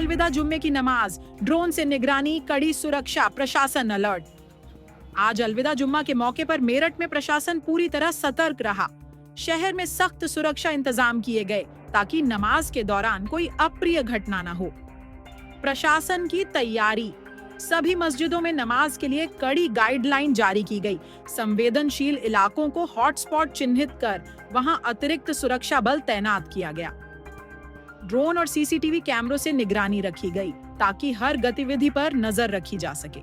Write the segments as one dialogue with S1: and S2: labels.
S1: अलविदा जुम्मे की नमाज, ड्रोन से निगरानी, कड़ी सुरक्षा, प्रशासन अलर्ट। आज अलविदा जुम्मा के मौके पर मेरठ में प्रशासन पूरी तरह सतर्क रहा। शहर में सख्त सुरक्षा इंतजाम किए गए ताकि नमाज के दौरान कोई अप्रिय घटना न हो। प्रशासन की तैयारी, सभी मस्जिदों में नमाज के लिए कड़ी गाइडलाइन जारी की गई। संवेदनशील इलाकों को हॉटस्पॉट चिन्हित कर वहां अतिरिक्त सुरक्षा बल तैनात किया गया। ड्रोन और सीसीटीवी कैमरों से निगरानी रखी गई ताकि हर गतिविधि पर नजर रखी जा सके।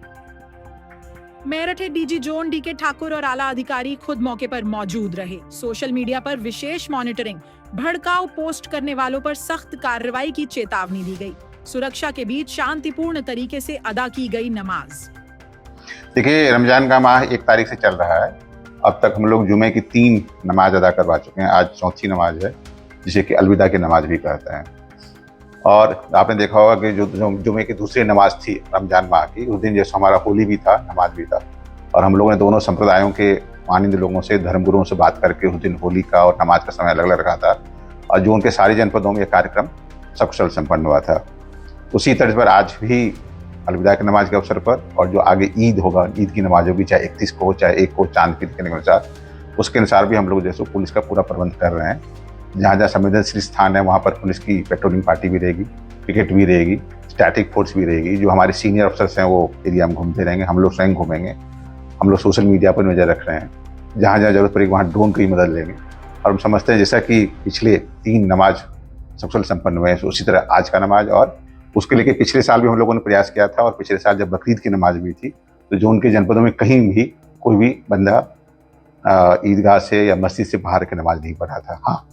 S1: Meerut DG zone DK Thakur और आला अधिकारी खुद मौके पर मौजूद रहे। सोशल मीडिया पर विशेष मॉनिटरिंग, भड़काऊ पोस्ट करने वालों पर सख्त कार्रवाई की चेतावनी दी गई। सुरक्षा के बीच शांतिपूर्ण तरीके से अदा की गई नमाज।
S2: देखिए, रमजान का माह 1 तारीख से चल रहा है। अब तक हम लोग जुमे की 3 नमाज अदा करवा चुके हैं। आज चौथी नमाज है, जिसे कि अलविदा की नमाज भी कहते हैं। और आपने देखा होगा कि जो जुमे की दूसरी नमाज थी रमजान माह की, उस दिन जैसे हमारा होली भी था, नमाज भी था। और हम लोगों ने दोनों संप्रदायों के मानिंद लोगों से, धर्मगुरुओं से बात करके उस दिन होली का और नमाज का समय अलग अलग रखा था। और जो उनके सारे जनपदों में यह कार्यक्रम सकुशल संपन्न हुआ था। उसी तर्ज पर आज भी अलविदा की नमाज के अवसर पर और जो आगे ईद होगा, ईद की नमाज होगी, चाहे 31 को, चाहे 1 को, चांद के दिखने के अनुसार, उसके अनुसार भी हम लोग जैसे पुलिस का पूरा प्रबंध कर रहे हैं। जहाँ जहाँ संवेदनशील स्थान है वहाँ पर पुलिस की पेट्रोलिंग पार्टी भी रहेगी, पिकेट भी रहेगी, स्टैटिक फोर्स भी रहेगी। जो हमारे सीनियर अफसर्स हैं वो एरिया में घूमते रहेंगे, हम लोग स्वयं घूमेंगे। हम लोग सोशल मीडिया पर नज़र रख रहे हैं, जहाँ जहाँ जरूरत पड़ेगी वहाँ ड्रोन की मदद लेंगे। और हम समझते हैं जैसा कि पिछले 3 नमाज सकुशल संपन्न हुए हैं, उसी तरह आज का नमाज, और उसके लिए पिछले साल भी हम लोगों ने प्रयास किया था। और पिछले साल जब बकरीद की नमाज भी थी तो जो उनके जनपदों में कहीं भी कोई भी बंदा ईदगाह से या मस्जिद से बाहर की नमाज नहीं पढ़ा था। हाँ,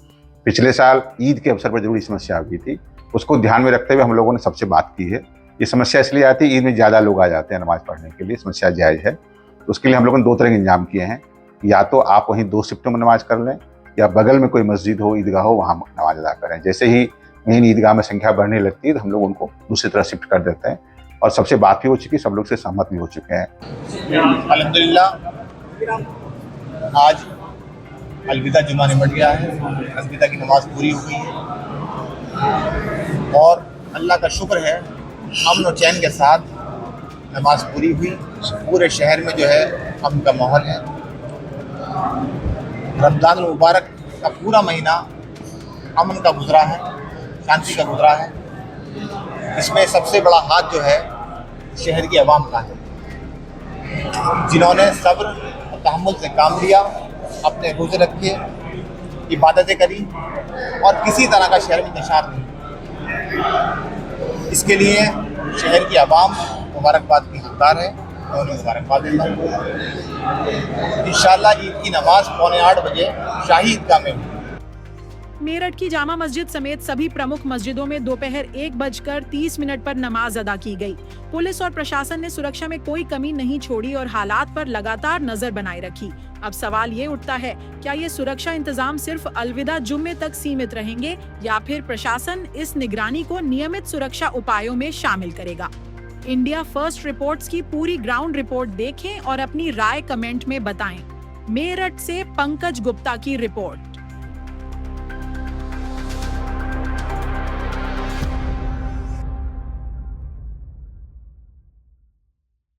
S2: पिछले साल ईद के अवसर पर जरूरी समस्या आ गई थी, उसको ध्यान में रखते हुए हम लोगों ने सबसे बात की है। ये समस्या इसलिए आती है, ईद में ज़्यादा लोग आ जाते हैं नमाज पढ़ने के लिए, समस्या जायज़ है। तो उसके लिए हम लोगों ने 2 तरह के इंतजाम किए हैं। या तो आप वहीं 2 शिफ्टों में नमाज कर लें, या बगल में कोई मस्जिद हो, ईदगाह हो, वहाँ नमाज अदा करें। जैसे ही मेन ईदगाह में संख्या बढ़ने लगती है तो हम लोग उनको दूसरी तरफ शिफ्ट कर देते हैं। और सबसे बात भी हो चुकी, सब लोग से सहमत भी हो चुके हैं।
S3: अल्हम्दुलिल्लाह, आज अलविदा जुमा निमट गया है। अलविदा की नमाज पूरी हो गई है और अल्लाह का शुक्र है, अमन और चैन के साथ नमाज पूरी हुई। पूरे शहर में जो है अमन का माहौल है। रमज़ान मुबारक का पूरा महीना अमन का गुजरा है, शांति का गुजरा है। इसमें सबसे बड़ा हाथ जो है शहर की आवाम का है, जिन्होंने सब्र और तहम्मुल से काम लिया, अपने रोज़े रखे, इबादतें करी और किसी तरह का शहर में नशात नहीं। इसके लिए शहर की आवाम मुबारकबाद की हकदार है। मैं उन्हें मुबारकबाद देता हूँ। इंशाअल्लाह ईद की नमाज 7:45 बजे शाही ईदगाह में हुई।
S1: मेरठ की जामा मस्जिद समेत सभी प्रमुख मस्जिदों में दोपहर 1:30 पर नमाज अदा की गई। पुलिस और प्रशासन ने सुरक्षा में कोई कमी नहीं छोड़ी और हालात पर लगातार नजर बनाए रखी। अब सवाल ये उठता है, क्या ये सुरक्षा इंतजाम सिर्फ अलविदा जुम्मे तक सीमित रहेंगे या फिर प्रशासन इस निगरानी को नियमित सुरक्षा उपायों में शामिल करेगा? इंडिया फर्स्ट रिपोर्ट्स की पूरी ग्राउंड रिपोर्ट देखें और अपनी राय कमेंट में बताएं। मेरठ से पंकज गुप्ता की रिपोर्ट।